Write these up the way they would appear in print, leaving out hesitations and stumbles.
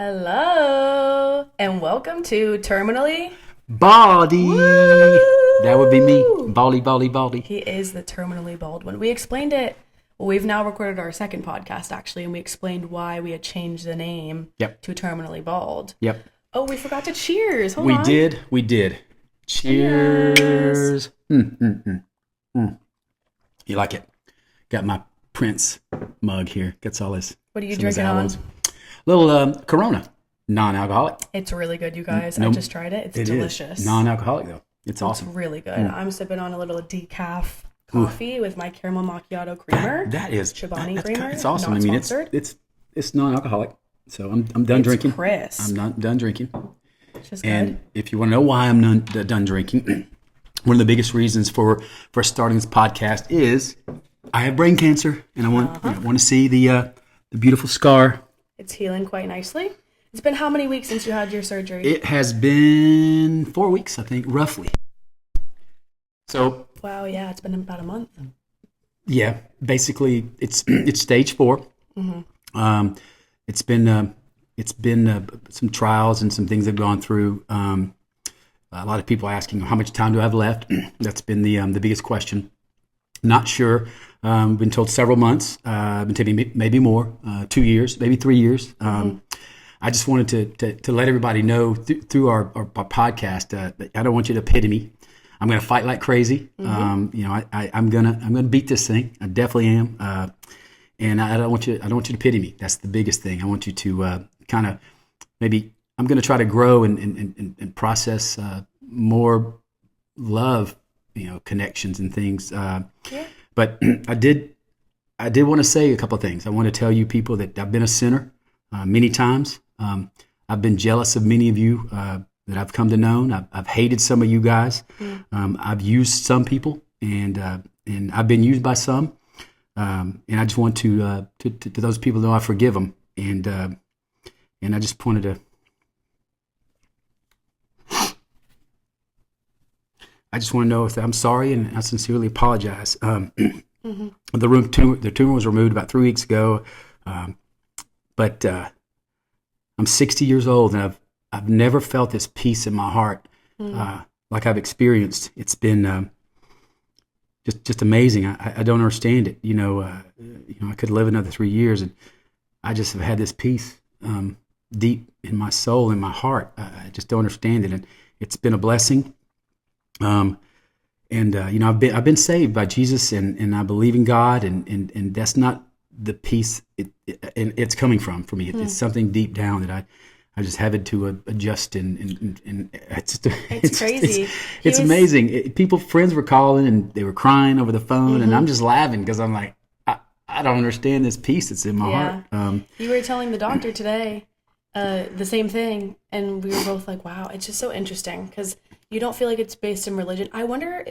Hello, and welcome to Terminally Baldy. Woo! That would be me. Baldy, baldy, baldy. He is the terminally bald one. We explained it. Well, we've now recorded our second podcast, actually, and we explained why we had changed the name to Terminally Bald. Yep. Oh, we forgot to cheers. Hold on. We did. Cheers. You like it? Got my Prince mug here. Gets all this. What are you drinking on? Little Corona, non-alcoholic. It's really good, you guys. I just tried it. It's delicious. Non-alcoholic, though. It's awesome. It's really good. I'm sipping on a little decaf coffee with my caramel macchiato creamer. That is Chobani creamer. It's awesome. Not I mean, sponsored. it's non-alcoholic. So I'm done drinking. Crisp. I'm not done drinking. It's just good. And if you want to know why I'm done drinking, one of the biggest reasons for starting this podcast is I have brain cancer, and I want to see the beautiful scar. It's healing quite nicely. It's been how many weeks since you had your surgery? It has been 4 weeks, I think, roughly. So. Wow, yeah, it's been about a month. Yeah, basically, it's stage 4. Mm-hmm. It's been some trials and some things I've gone through. A lot of people asking how much time do I have left. That's been the biggest question. Not sure. Been told several months. Been taking maybe more, 2 years, maybe 3 years. I just wanted to let everybody know through our podcast that I don't want you to pity me. I'm going to fight like crazy. Mm-hmm. I'm gonna beat this thing. I definitely am. And I don't want you to pity me. That's the biggest thing. I want you to kind of maybe. I'm going to try to grow and process more love, connections and things. But I did want to say a couple of things. I want to tell you people that I've been a sinner many times. I've been jealous of many of you that I've come to know. I've hated some of you guys. I've used some people, and I've been used by some. And I just want to those people know I forgive them. And I just wanted to. I just want to know if I'm sorry, and I sincerely apologize. Mm-hmm. The tumor was removed about 3 weeks ago, but I'm 60 years old, and I've never felt this peace in my heart like I've experienced. It's been just amazing. I don't understand it. I could live another 3 years, and I just have had this peace deep in my soul, in my heart. I just don't understand it, and it's been a blessing. I've been saved by Jesus, and I believe in God, and that's not the peace it's coming from for me. It's something deep down that I just have to adjust, and it's crazy. It's amazing. Friends were calling and they were crying over the phone, and I'm just laughing because I'm like, I don't understand this peace that's in my heart. You were telling the doctor today the same thing, and we were both like, wow, it's just so interesting because you don't feel like it's based in religion. I wonder,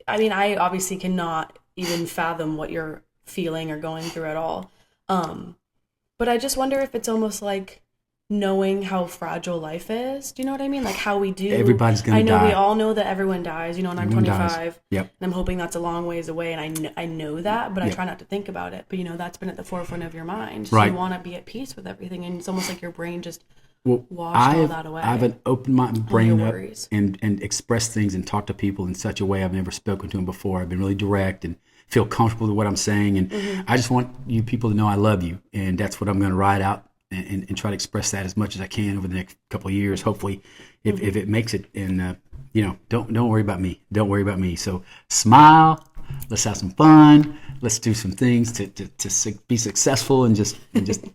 I obviously cannot even fathom what you're feeling or going through at all. But I just wonder if it's almost like knowing how fragile life is. Do you know what I mean? Like how we do. Everybody's going to die. I know we all know that everyone dies, and I'm Everyone 25. dies. Yep. And I'm hoping that's a long ways away, and I know that, but I try not to think about it. But, that's been at the forefront of your mind. So right. You want to be at peace with everything, and it's almost like your brain just washed all that away. I haven't opened my brain up and expressed things and talked to people in such a way I've never spoken to them before. I've been really direct and feel comfortable with what I'm saying. And I just want you people to know I love you. And that's what I'm going to ride out and try to express that as much as I can over the next couple of years, hopefully, if it makes it. And, don't worry about me. Don't worry about me. So smile. Let's have some fun. Let's do some things to be successful and just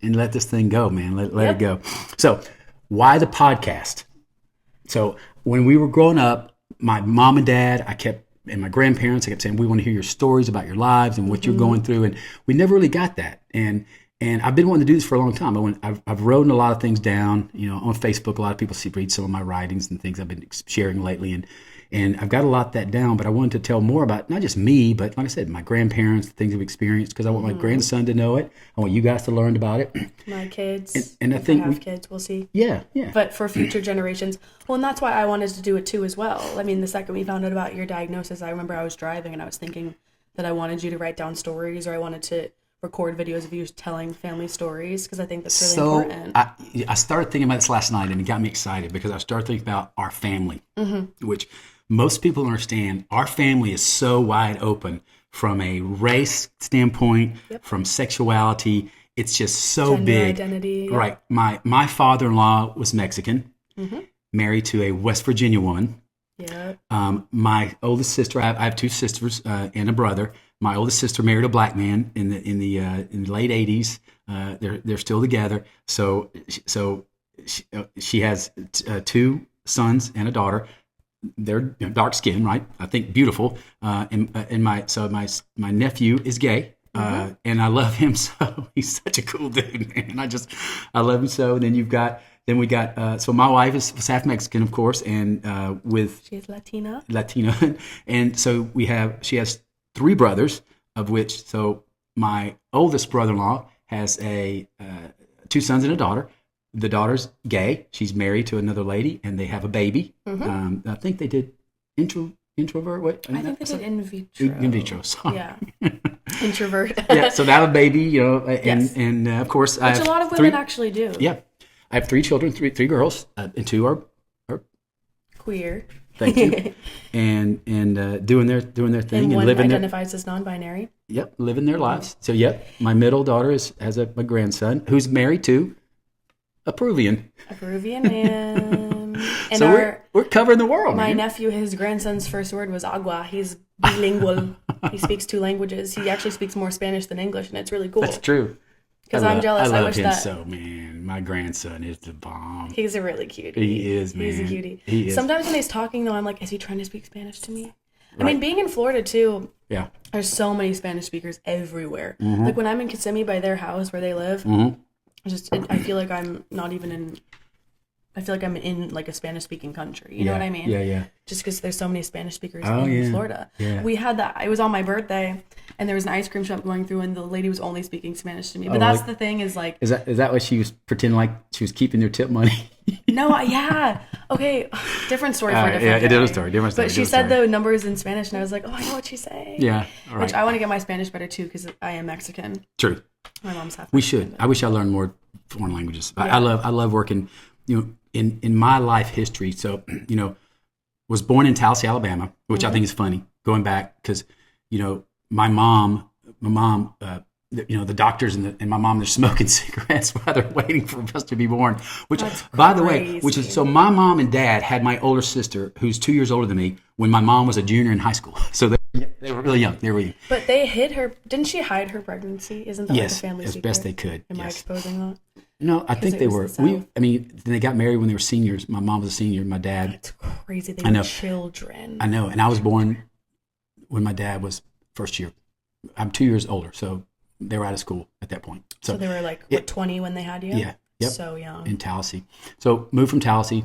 let this thing go, man. Let it go. So why the podcast? So when we were growing up, my mom and dad, and my grandparents, I kept saying, we want to hear your stories about your lives and what you're going through. And we never really got that. And I've been wanting to do this for a long time. I've written a lot of things down, on Facebook. A lot of people read some of my writings and things I've been sharing lately. And I've got a lot of that down, but I wanted to tell more about not just me, but like I said, my grandparents, the things we've experienced, because I want my grandson to know it. I want you guys to learn about it. My kids. And I think I have kids, we'll see. Yeah. But for future generations. Well, and that's why I wanted to do it too as well. I mean, the second we found out about your diagnosis, I remember I was driving and I was thinking that I wanted you to write down stories, or I wanted to record videos of you telling family stories? Because I think that's really So important. I started thinking about this last night, and it got me excited because I started thinking about our family, which most people don't understand. Our family is so wide open from a race standpoint, from sexuality. It's just so Gender big. identity. Yeah. Right. My father-in-law was Mexican, married to a West Virginia woman. Yeah. My oldest sister, I have two sisters and a brother. My oldest sister married a black man in the late '80s. They're still together. So she has two sons and a daughter. They're dark skinned, right? I think beautiful. And my nephew is gay. And I love him so. He's such a cool dude, man. I love him so. Then we got so my wife is half Mexican, of course, and She's Latina. And so she has three brothers, of which so my oldest brother-in-law has two sons and a daughter. The daughter's gay. She's married to another lady, and they have a baby. I think they did introvert. What I think they did in vitro. In vitro. Sorry. Yeah. Introvert. Yeah. So they have a baby, and Yes. and of course I Which have a lot of three, women actually do. Yeah, I have three children, three girls, and two are Queer. thank you, and doing their thing And and one living their identifies as non-binary. living their lives. So my middle daughter has a grandson who's married to a Peruvian. A Peruvian man. And So we're covering the world. my man. nephew, his grandson's first word was agua. He's bilingual. He speaks two languages. He actually speaks more Spanish than English, and it's really cool. That's true. Because I'm jealous. I love wish him that so, man. My grandson is the bomb. he's a really cutie. He is, man. He's a cutie. He is. Sometimes when he's talking, though, I'm like, is he trying to speak Spanish to me? I Right. mean, being in Florida too, Yeah. there's so many Spanish speakers everywhere. Mm-hmm. Like when I'm in Kissimmee by their house where they live, I feel like I'm not even in. I feel like I'm in like a Spanish speaking country. You know what I mean? Yeah. Just because there's so many Spanish speakers Oh, in yeah. Florida. Yeah. We had that. It was on my birthday, and there was an ice cream shop going through, and the lady was only speaking Spanish to me. But Oh, that's like- the thing is like, Is that what she was pretending like she was keeping their tip money? yeah. Okay, different story for a different yeah, day. it is a story. Different story. But she different said story. the numbers in Spanish, and I was like, oh, I know what she's saying. Yeah. All right. Which I want to get my Spanish better too, because I am Mexican. True. My mom's half. We Mexican, should. I wish I learned more foreign languages. I love working. In my life history. So was born in Tallahassee, Alabama, which I think is funny. Going back because my mom. The doctors and my mom, they're smoking cigarettes while they're waiting for us to be born. Which, That's by the way, crazy. so my mom and dad had my older sister, who's 2 years older than me, when my mom was a junior in high school. So they were really young. They were young. But they hid her. Didn't she hide her pregnancy? Isn't that Yes, like a family as secret? best they could. Am I Yes. exposing that? No, I think it they was were. the South. Then they got married when they were seniors. My mom was a senior. My dad, It's crazy. They I know. were children. I know, and I was born when my dad was first year. I'm 2 years older, so they were out of school at that point. So they were like, 20 when they had you? Yeah, yep. So young. In Tallahassee. So moved from Tallahassee.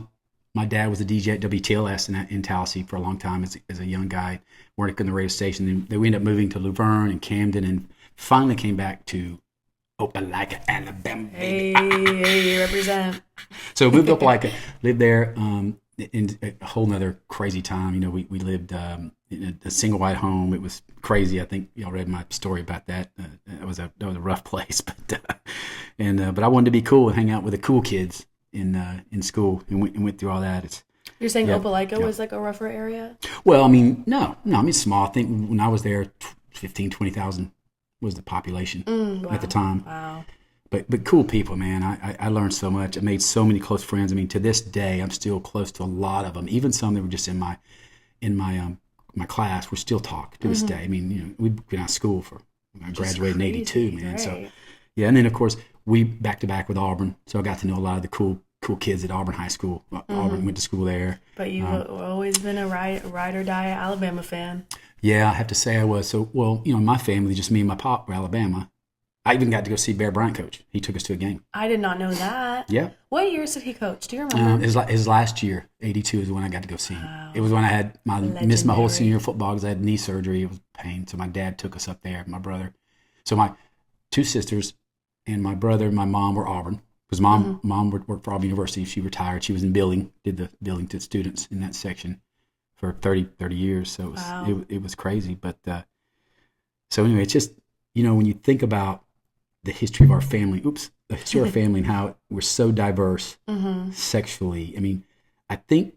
My dad was a DJ at WTLS in Tallahassee for a long time as a young guy, working on the radio station. Then we ended up moving to Luverne and Camden, and finally came back to Opelika, Alabama. Baby. Hey, represent. So moved to Opelika, lived there in a whole nother crazy time. We lived in a single wide home. It was crazy. I think y'all read my story about that. That was a rough place, but I wanted to be cool and hang out with the cool kids in school and went through all that. You're saying Yeah, Opelika yeah. was like a rougher area? Well, I mean, no, I mean small. I think when I was there, 20,000 was the population Wow. at the time. Wow. But cool people, man. I learned so much. I made so many close friends. I mean, to this day, I'm still close to a lot of them. Even some that were just in my class, we still talk to this day. I mean, we've been out of school I graduated in '82, man. Right. So yeah, and then of course we back to back with Auburn, so I got to know a lot of the cool kids at Auburn High School. Auburn went to school there. But you've always been a ride or die Alabama fan. Yeah, I have to say I was. So, well, my family, just me and my pop were Alabama. I even got to go see Bear Bryant coach. He took us to a game. I did not know that. Yeah. What years did he coach? Do you remember? His last year, '82, is when I got to go see him. It was when I had missed my whole Legendary. senior year football because I had knee surgery. It was pain. So my dad took us up there, my brother. So my two sisters and my brother and my mom were Auburn. Because mom worked for Auburn University. She retired. She was in billing, did the billing to students in that section for 30 years. So it was crazy. But so anyway, it's just, when you think about the history of our family. The history of our family and how we're so diverse sexually. I mean, I think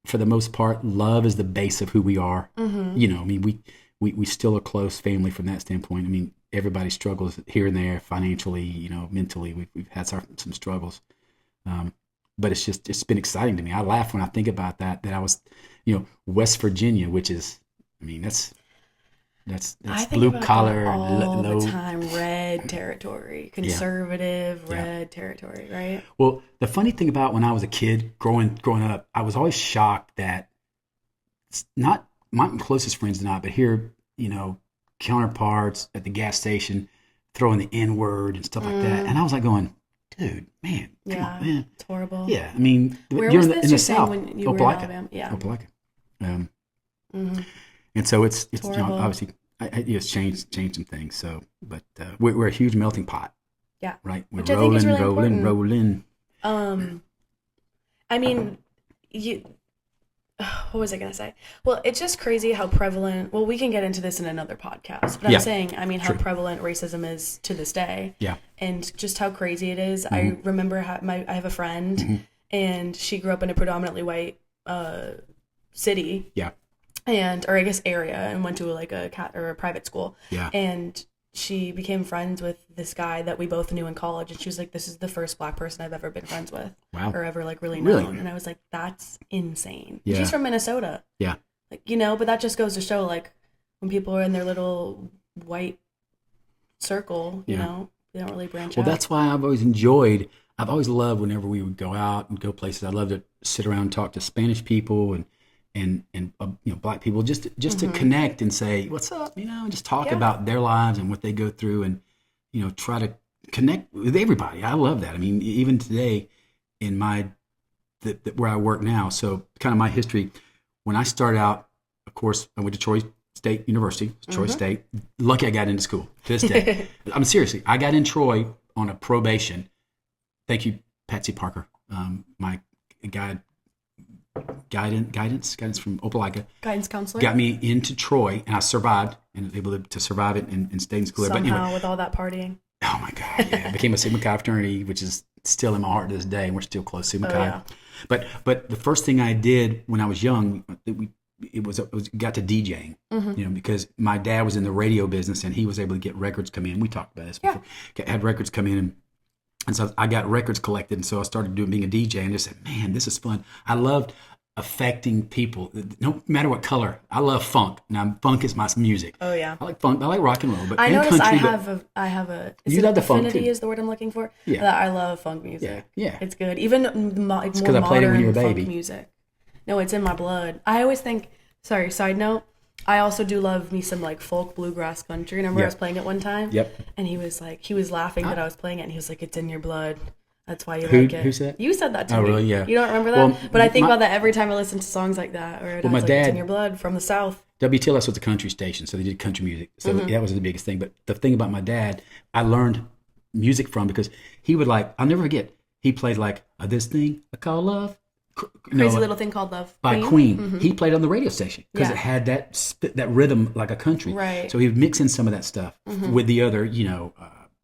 for the most part, love is the base of who we are. You know, I mean, we still a close family from that standpoint. I mean, everybody struggles here and there financially, you know, mentally. We've had some struggles. But it's been exciting to me. I laugh when I think about that I was, you know, West Virginia, which is, I mean, that's I think blue about collar, that all low. the time. Red territory, conservative, red territory, right? Well, the funny thing about when I was a kid growing up, I was always shocked that not my closest friends not, but here, you know, counterparts at the gas station throwing the N word and stuff like that, and I was like going, dude, man, come on, man. It's horrible. Yeah, I mean, Where you're was in this the you're saying South, when you were in Opelika. Alabama? Yeah. Opelika. And so it's you know, horrible. obviously it's changed some things. So, but we're a huge melting pot. Yeah. Right. We're Which I think is really rolling. I mean, what was I going to say? Well, it's just crazy how prevalent, well, we can get into this in another podcast, but I'm saying, I mean, how prevalent racism is to this day. Yeah. And just how crazy it is. I remember I have a friend and she grew up in a predominantly white city. Yeah. Or I guess area, and went to like a private school. Yeah. And she became friends with this guy that we both knew in college, and she was like, "This is the first black person I've ever been friends with, or ever like really known." And I was like, "That's insane." Yeah. She's from Minnesota. Yeah. Like, you know, but that just goes to show, like, when people are in their little white circle, you know, they don't really branch out. Well, that's why I've always loved whenever we would go out and go places. I love to sit around and talk to Spanish people and you know, black people, just to connect and say, what's up, you know, and just talk about their lives and what they go through, and, you know, try to connect with everybody. I love that. I mean, even today in where I work now, so kind of my history, when I started out, of course, I went to Troy State University, Troy State. Lucky I got into school to this day. I'm seriously, I got in Troy on a probation. Thank you, Patsy Parker, my guidance from Opelika. Guidance counselor. Got me into Troy, and I survived, and was able to survive it and stay in school. Somehow, but anyway, with all that partying. Oh my God, yeah. I became a Sigma Chi fraternity, which is still in my heart to this day, and we're still close, Sigma Chi. Yeah. But the first thing I did when I was young, it was got to DJing, you know, because my dad was in the radio business, and he was able to get records come in. We talked about this before. Had records come in, and so I got records collected, and so I started being a DJ, and just said, man, this is fun. I loved affecting people, no matter what color. I love funk. Now, funk is my music. Oh yeah, I like funk. I like rock and roll, but I and noticed country. I have a. You love the funk affinity too. is the word I'm looking for. Yeah. That I love funk music. Yeah. It's good. Even more I played it when modern you were a funk baby. music. No, it's in my blood. I always think. Sorry, side note. I also do love me some like folk bluegrass country. Remember I was playing it one time? Yep. And he was laughing that I was playing it, and he was like, "It's in your blood. That's why you Who- like it." who said? You said that to Oh, me. really? Yeah. You don't remember that? Well, but I think my- about that every time I listen to songs like that. Or my it's dad- in your blood from the South. WTLS was a country station, so they did country music. So that was the biggest thing. But the thing about my dad, I learned music from, because he would I'll never forget, he played this thing I call love. Crazy Little Thing Called Love. By Queen. He played on the radio station because it had that rhythm like a country. Right. So he would mix in some of that stuff with the other, you know,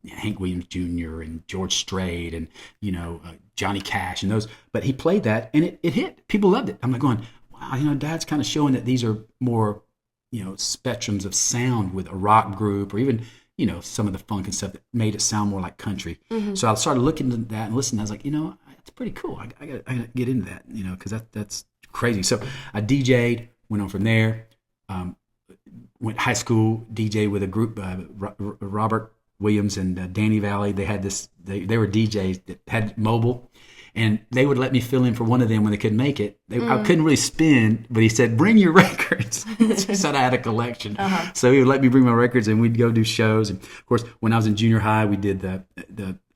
Hank Williams Jr. and George Strait and, you know, Johnny Cash and those. But he played that, and it hit. People loved it. I'm like going, wow, you know, Dad's kind of showing that these are more, you know, spectrums of sound with a rock group, or even, you know, some of the funk and stuff that made it sound more like country. So I started looking at that and listening. I was like, you know, it's pretty cool. I gotta get into that, you know, because that's crazy. So I DJ'd, went on from there. Went high school, DJ with a group, Robert Williams and Danny Valley. They had this. They were DJs that had mobile, and they would let me fill in for one of them when they couldn't make it. I couldn't really spin, but he said, "Bring your records." He said I had a collection, so he would let me bring my records, and we'd go do shows. And of course, when I was in junior high, we did the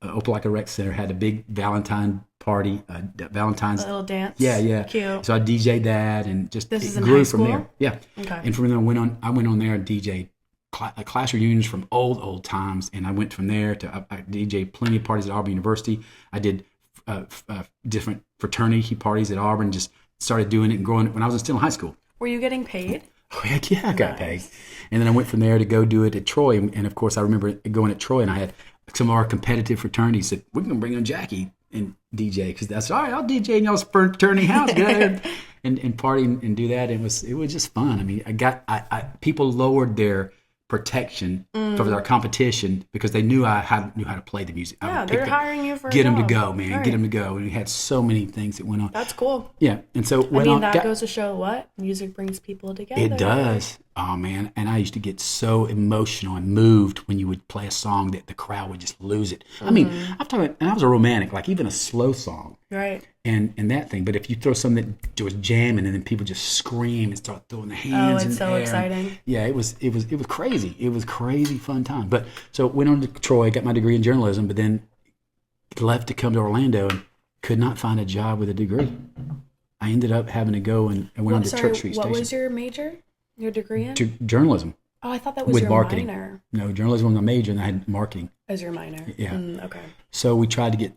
Opelika Rec Center had a big Valentine party, Valentine's A little dance. Yeah. Cute. So I DJ'd that, and just This is it in grew high from school? there. Yeah. Okay. And from there, I went on there and DJ'd class reunions from old times, and I went from there to I DJ'd plenty of parties at Auburn University. I did different fraternity parties at Auburn. Just started doing it and growing it when I was still in high school. Were you getting paid? Oh, heck yeah, I got Nice. paid. And then I went from there to go do it at Troy. And of course, I remember going at Troy, and I had some of our competitive fraternities said, we're going to bring on Jackie and DJ, because that's all right. I'll DJ in y'all's fraternity house, get out there and party and do that. It was just fun. I mean, I people lowered their protection for their competition because they knew I knew how to play the music. Yeah, they're hiring you for get a them to job. go, man. Right. Get them to go. And we had so many things that went on. That's cool. Yeah, and so That goes to show what music brings people together. it does. Oh man, and I used to get so emotional and moved when you would play a song that the crowd would just lose it. I mean, I'm talking, and I was a romantic, like even a slow song, Right. and that thing. But if you throw something that was jamming, and then people just scream and start throwing their hands in it's the so air. exciting. Yeah, it was crazy. It was crazy fun time. But so went on to Troy, got my degree in journalism, but then left to come to Orlando and could not find a job with a degree. I ended up having to go and I went on to Church Street what Station. was your major? Your degree in? Journalism Oh, I thought that was with your marketing. minor. No, journalism was my major, and I had marketing. As your minor. Yeah. Okay. So I tried to get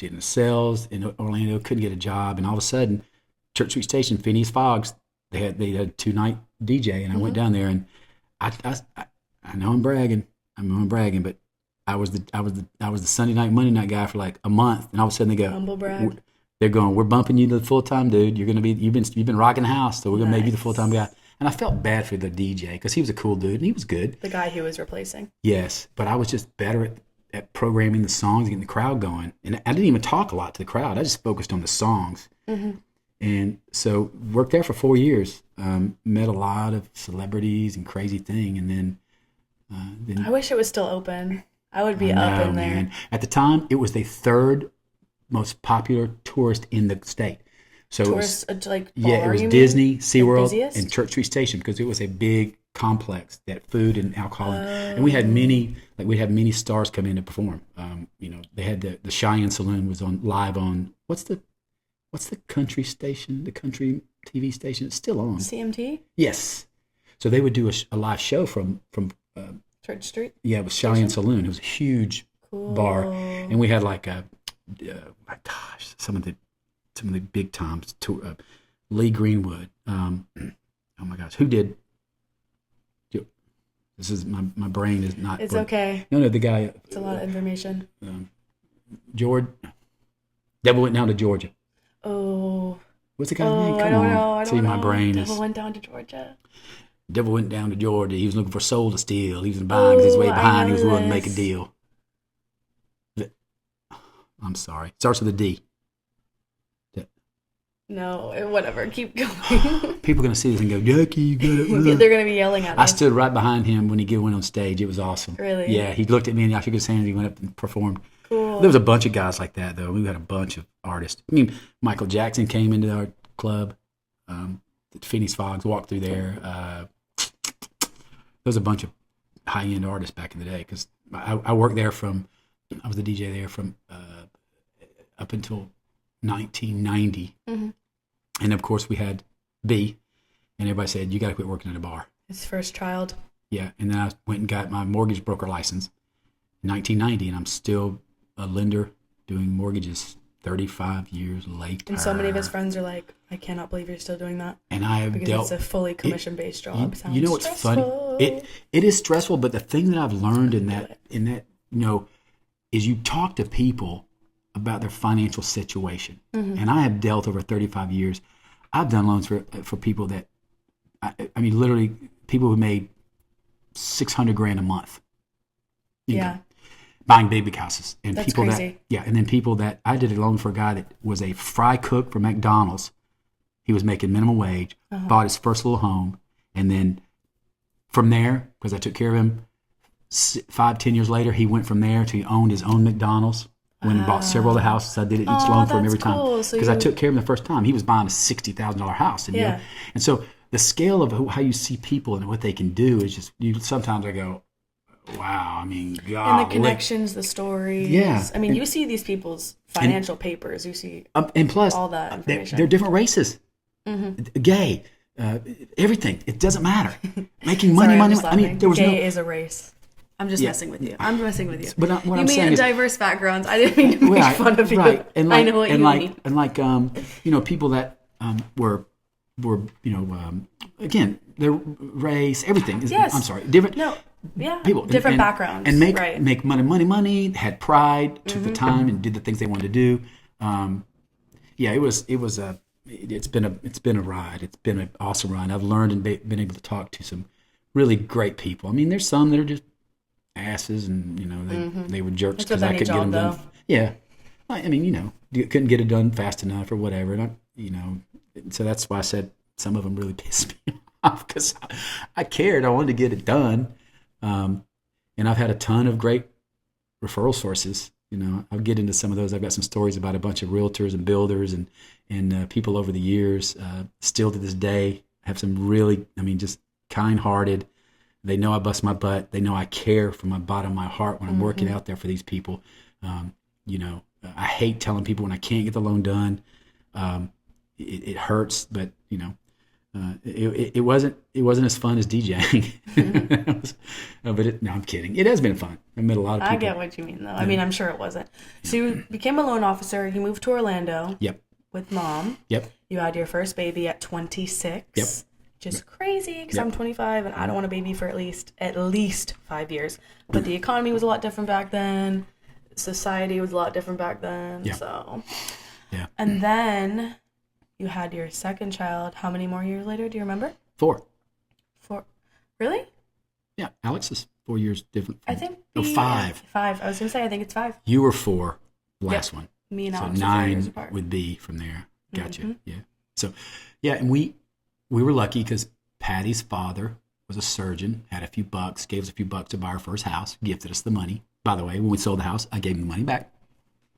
into sales in Orlando, couldn't get a job, and all of a sudden, Church Street Station, Phineas Foggs, they had 2-night DJ, and I went down there, and I know I'm bragging, but I was the Sunday night, Monday night guy for like a month, and all of a sudden they go, Humble brag. they're going, we're bumping you to the full time dude. You're gonna be you've been rocking the house, so we're gonna make you the Nice. full time guy. And I felt bad for the DJ because he was a cool dude and he was good. The guy he was replacing. Yes, but I was just better at programming the songs and getting the crowd going. And I didn't even talk a lot to the crowd. I just focused on the songs. And so worked there for 4 years. Met a lot of celebrities and crazy thing. And then I wish it was still open. I would be up in there. man. At the time, it was the third most popular tourist in the state. So Tourist, it was, like yeah, bar, it was you mean? Disney, SeaWorld, busiest? and Church Street Station because it was a big complex that food and alcohol. And we had many stars come in to perform. They had the Cheyenne Saloon was live on what's the country station, the country TV station? It's still on. CMT? Yes. So they would do a live show from Church Street? it was Cheyenne Saloon. It was a huge Cool. bar, and we had like some of the big times. Lee Greenwood. Oh my gosh, who did? This is my brain is not. It's okay. No, the guy. It's a lot of information. George. Devil Went Down to Georgia. Oh. What's the guy's name? Come I don't on. know. I don't See, know. my brain is. Devil went down to Georgia. Devil went down to Georgia. He was looking for soul to steal. He was behind. He was way I behind. He was know willing to make a this. deal. I'm sorry. Starts with a D. No, whatever. Keep going. People are going to see this and go, Jackie, you got it. They're going to be yelling at me. I stood right behind him when he went on stage. It was awesome. Really? Yeah, he looked at me and I shook his hand and he went up and performed. Cool. There was a bunch of guys like that, though. We had a bunch of artists. I mean, Michael Jackson came into our club. Phineas Foggs walked through there. There was a bunch of high-end artists back in the day because I worked there I was the DJ there from up until 1990. Mm-hmm. And, of course, we had B, and everybody said, you got to quit working at a bar. His first child. Yeah, and then I went and got my mortgage broker license in 1990, and I'm still a lender doing mortgages 35 years later. And so many of his friends are like, I cannot believe you're still doing that. And I have Because dealt. it's a fully commission-based job. You know what's stressful. funny? It is stressful, but the thing that I've learned in that is you talk to people about their financial situation. Mm-hmm. And I have dealt over 35 years. I've done loans for people that, I mean, literally people who made $600,000 a month. Yeah. Buying big houses. And That's people crazy. and then people that, I did a loan for a guy that was a fry cook for McDonald's. He was making minimum wage, bought his first little home. And then from there, because I took care of him, 5-10 years later, he went from there to he owned his own McDonald's. Went and bought several of the houses. I did each loan for him every time cool. So because I took care of him the first time. He was buying a $60,000 house, and Yeah. and so the scale of how you see people and what they can do is just you. Sometimes I go, wow. I mean, God. And the connections, the stories. Yeah. I mean, you see these people's financial papers. You see And plus, all that they're information. different races, gay, everything. It doesn't matter. Making money, Sorry, I'm money. just I mean, laughing. there was Gay no. is a race. I'm just messing with you. I'm messing with you. But what you I'm mean saying is, diverse backgrounds. I didn't mean to make fun of you. right. And like, I know what and you like, mean. And like, people that were, again, their race, everything. Yes. I'm sorry, different. No. Yeah, people, different backgrounds, and right? make money. Had pride, took the time, and did the things they wanted to do. Yeah, it's been a ride. It's been an awesome ride. I've learned and been able to talk to some really great people. I mean, there's some that are just asses, and they were jerks That's because with I any could get them job, done. though. Yeah, I mean, you couldn't get it done fast enough or whatever. And so that's why I said some of them really pissed me off because I cared. I wanted to get it done, and I've had a ton of great referral sources. I'll get into some of those. I've got some stories about a bunch of realtors and builders and people over the years. Still to this day, have some really, just kind-hearted. They know I bust my butt. They know I care from my bottom of my heart when I'm working out there for these people. I hate telling people when I can't get the loan done. It hurts, but it wasn't as fun as DJing. No, I'm kidding. It has been fun. I met a lot of people. I get what you mean, though. I mean, I'm sure it wasn't. So you became a loan officer. You moved to Orlando. Yep. With mom. Yep. You had your first baby at 26. Yep. Just crazy because I'm 25 and I don't want a baby for at least 5 years. But the economy was a lot different back then. Society was a lot different back then. Yeah. So. Yeah. And then you had your second child. How many more years later? Do you remember? 4. 4. Really? Yeah. Alex is 4 years different. I think. 5. 5. I was going to say, I think it's 5. You were 4, the last one. Me and so Alex were 4 years 9 apart. would be from there. Gotcha. Yeah. So, yeah, and we were lucky because Patty's father was a surgeon, had a few bucks, gave us a few bucks to buy our first house, gifted us the money. By the way, when we sold the house, I gave him the money back.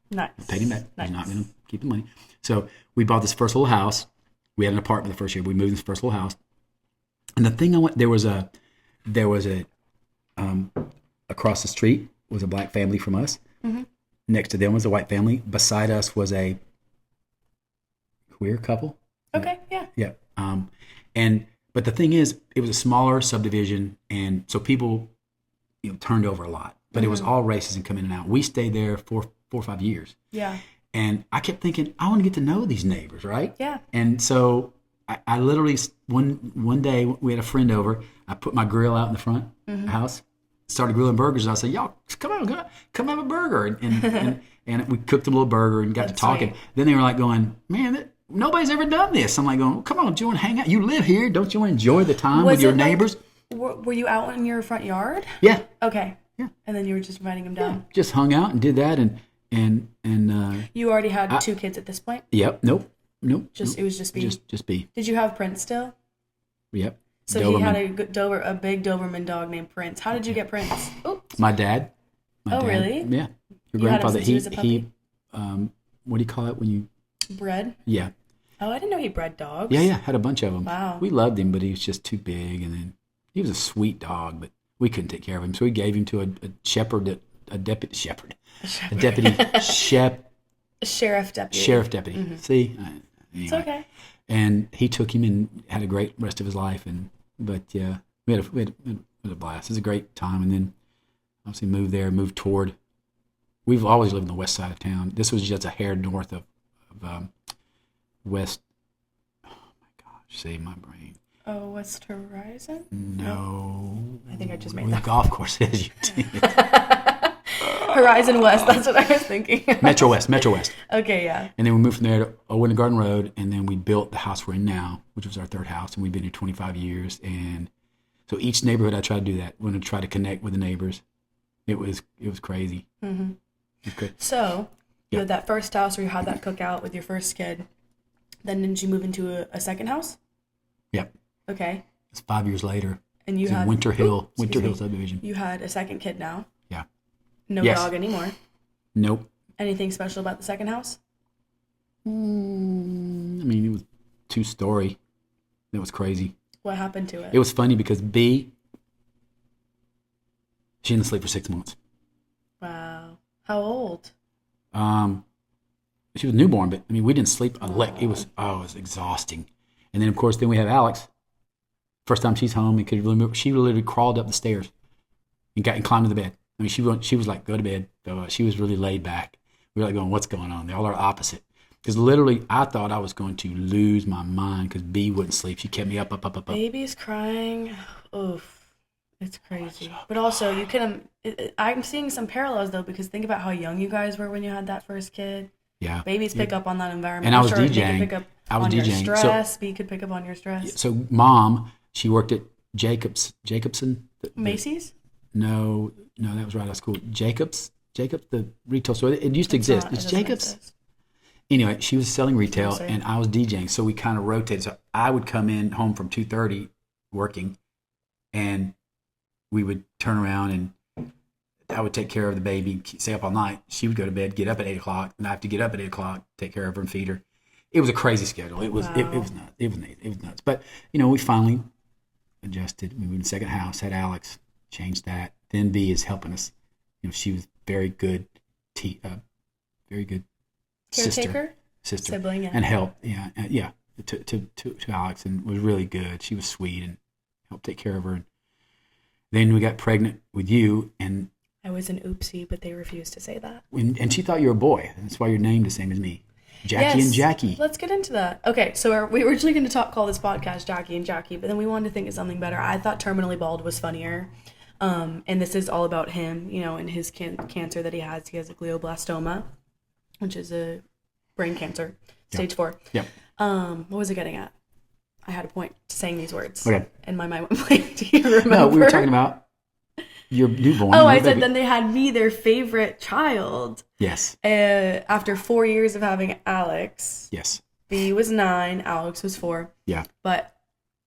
Nice. Paid him back. Nice. He's not going to keep the money. So we bought this first little house. We had an apartment the first year. We moved in this first little house. And the thing there was a across the street was a black family from us. Mm-hmm. Next to them was a white family. Beside us was a queer couple. Okay, yeah. Yeah. But the thing is, it was a smaller subdivision, and so people, turned over a lot. But it was all races and coming in and out. We stayed there for 4 or 5 years. Yeah. And I kept thinking, I want to get to know these neighbors, right? Yeah. And so I literally, one day, we had a friend over. I put my grill out in the front of the house, started grilling burgers. And I said, y'all, come have a burger. And we cooked them a little burger and got to talking. Sweet. Then they were like going, man, nobody's ever done this. I'm like going, come on, do you want to hang out? You live here. Don't you want to enjoy the time with your neighbors? Were you out in your front yard? Yeah. Okay. Yeah. And then you were just inviting them down? Yeah. Just hung out and did that. And you already had 2 kids at this point? Yep. Nope. It was just B? Just B. Did you have Prince still? Yep. So Doberman. he had a big Doberman dog named Prince. How did you get Prince? Oops. My dad. Really? Yeah. Your You had him grandfather. since he was a puppy? What do you call it when you? Bred? Yeah. Oh, I didn't know he bred dogs. Yeah. Had a bunch of them. Wow. We loved him, but he was just too big, and then he was a sweet dog, but we couldn't take care of him, so we gave him to a shepherd, a deputy shepherd, a deputy Sheriff deputy. Sheriff deputy. Mm-hmm. See, anyway. It's okay. And he took him and had a great rest of his life, but yeah, we had a blast. It was a great time, and then obviously moved toward. We've always lived on the west side of town. This was just a hair north of west. Oh my gosh, save my brain. Oh, West Horizon? No. I think I just made the that. golf course is. Horizon West, that's what I was thinking. Metro West. Okay, yeah. And then we moved from there to Owen Garden Road, and then we built the house we're in now, which was our third house, and we've been here 25 years. And so each neighborhood, I tried to do that. We're going to try to connect with the neighbors. It was crazy. Mm-hmm. It was great. So you had that first house where you had that cookout with your first kid. Then did you move into a second house? Yep. Okay. It's 5 years later. And you had had Winter Hill subdivision. You had a second kid now. Yeah. No dog anymore. Nope. Anything special about the second house? I mean, it was 2-story. It was crazy. What happened to it? It was funny because B, she didn't sleep for 6 months. Wow. How old? She was newborn, but I mean, we didn't sleep a lick. It was exhausting. And then, of course, we have Alex. First time she's home and could really move. She literally crawled up the stairs and climbed to the bed. I mean, she was like, go to bed. So, she was really laid back. We were like going, what's going on? They all are opposite. Because literally, I thought I was going to lose my mind because B wouldn't sleep. She kept me up. Baby's crying. Oof. It's crazy. But also, you can. I'm seeing some parallels though, because think about how young you guys were when you had that first kid. Yeah. Babies pick up on that environment. And I was I'm sure they DJing. could pick up I was on your DJing. stress. B could pick up on your stress. So mom, she worked at Jacobson. Macy's? No, that was right out of school. Jacobs, the retail store. It used to exist. It's Jacobs. Anyway, she was selling retail, and I was DJing. So we kind of rotated. So I would come in home from 2:30 working, and we would turn around and I would take care of the baby, stay up all night. She would go to bed, get up at 8 o'clock, and I have to get up at 8 o'clock, take care of her and feed her. It was a crazy schedule. It was Wow. it was nuts. It was nuts. But we finally adjusted. We moved in the second house, had Alex, changed that. Then V is helping us. She was very good, very good Caretaker? sister, Sibling, and help. Yeah, to Alex, and was really good. She was sweet and helped take care of her. Then we got pregnant with you, and I was an oopsie, but they refused to say that. And she thought you were a boy. That's why you're named the same as me. Jackie and Jackie. Let's get into that. Okay, so we were originally going to call this podcast Jackie and Jackie, but then we wanted to think of something better. I thought Terminally Bald was funnier. And this is all about him, and his cancer that he has. He has a glioblastoma, which is a brain cancer, stage 4. Yep. What was I getting at? I had a point to saying these words. Okay. And my mind went blank. Do you remember? No, we were talking about your newborn. Oh, I said then they had me, their favorite child. Yes. After 4 years of having Alex. Yes. B was 9, Alex was 4. Yeah. But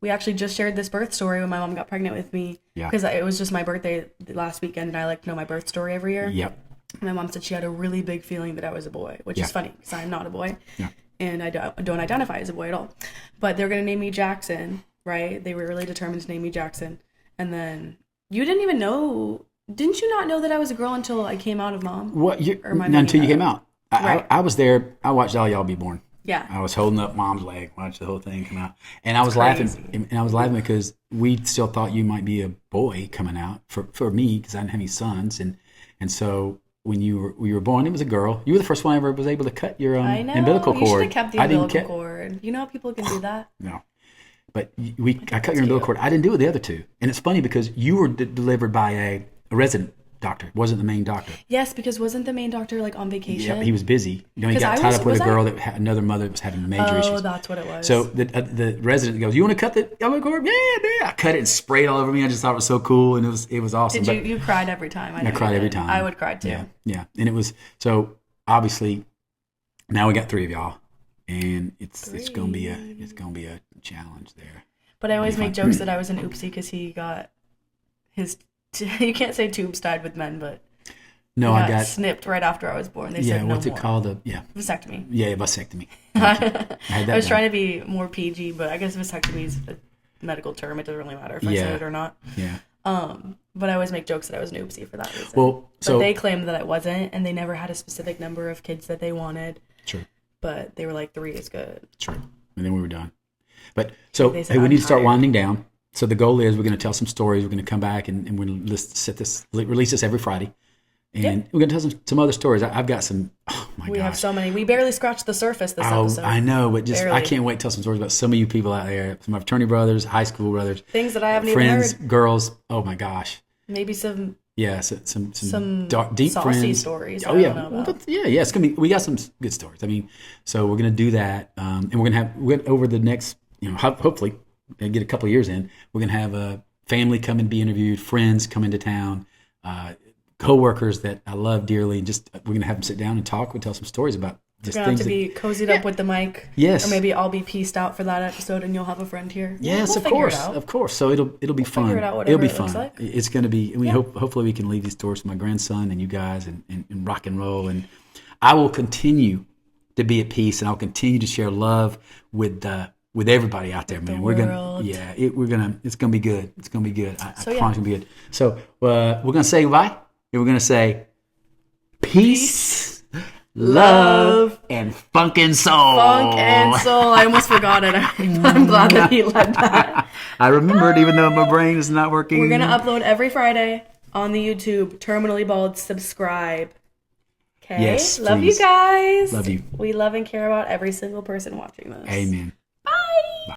we actually just shared this birth story when my mom got pregnant with me. Yeah. Because it was just my birthday last weekend, and I like to know my birth story every year. Yep. My mom said she had a really big feeling that I was a boy, which is funny because I'm not a boy. Yeah. And I don't identify as a boy at all. But they're going to name me Jackson, right? They were really determined to name me Jackson. And then you didn't even know. Didn't you not know that I was a girl until I came out of mom? Until you came out. Right. I was there. I watched all y'all be born. Yeah. I was holding up mom's leg, watched the whole thing come out. And I was laughing. And I was laughing because we still thought you might be a boy coming out for me because I didn't have any sons. And so when you were born, it was a girl. You were the first one I ever was able to cut your umbilical cord. You should have kept the umbilical cord. You know how people can do that? No. But I cut your umbilical cord. I didn't do it with the other two. And it's funny because you were delivered by a resident doctor. It wasn't the main doctor. Yes, because wasn't the main doctor like on vacation? Yep, he was busy. He got tied up with a girl that had another mother that was having major issues. Oh, that's what it was. So the resident goes, "You want to cut the umbilical cord?" Yeah. I cut it and sprayed all over me. I just thought it was so cool, and it was awesome. Did you cried every time? I cried every time. I would cry too. Yeah. And it was so obviously now we got 3 of y'all, and it's gonna be a challenge there. But I always make jokes that I was an oopsie because he got his. You can't say tubes tied with men, but no, I got snipped right after I was born. They said no what's it called? Vasectomy. Yeah, vasectomy. I was trying to be more PG, but I guess vasectomy is a medical term. It doesn't really matter if I say it or not. Yeah. But I always make jokes that I was an oopsie for that reason. Well, so but they claimed that I wasn't, and they never had a specific number of kids that they wanted. True. But they were like 3 is good. True. And then we were done. But so They said, we need to start tired. winding down. So the goal is we're going to tell some stories. We're going to come back and we're going to release this every Friday. And we're going to tell some other stories. I've got some, oh my gosh. We have so many. We barely scratched the surface this episode. I know, but Barely. I can't wait to tell some stories about some of you people out there. Some of my fraternity brothers, high school brothers. Things that I haven't friends, even heard. girls. Oh my gosh. Maybe some Yeah, some dark, deep saucy friends. stories. Oh I yeah, don't know about. it's gonna be. We got some good stories. I mean, so we're gonna do that, and we're gonna have over the next, hopefully, get a couple of years in. We're gonna have a family come and be interviewed, friends come into town, co-workers that I love dearly. Just we're gonna have them sit down and talk. We'll tell some stories about just We're gonna have things. to be cozied up with the mic. Yes. Or maybe I'll be pieced out for that episode, and you'll have a friend here. Yes, We'll of figure course, it out. of course. So it'll be fun. figure it out, It'll whatever be it looks fun. like. It's going to be. Hopefully we can leave these stories to my grandson and you guys and rock and roll. And I will continue to be at peace, and I'll continue to share love with everybody out there, man. world. It's gonna be good. It's gonna be good. I So, promise it's gonna be good. So we're gonna say goodbye, and we're gonna say peace, love, and funkin' soul. Funk and soul. I almost forgot it. I'm glad that he led that. I remember it, even though my brain is not working. We're gonna upload every Friday on the YouTube. Terminally Bald. Subscribe. Okay. Yes, Love please. you guys. Love you. We love and care about every single person watching this. Amen.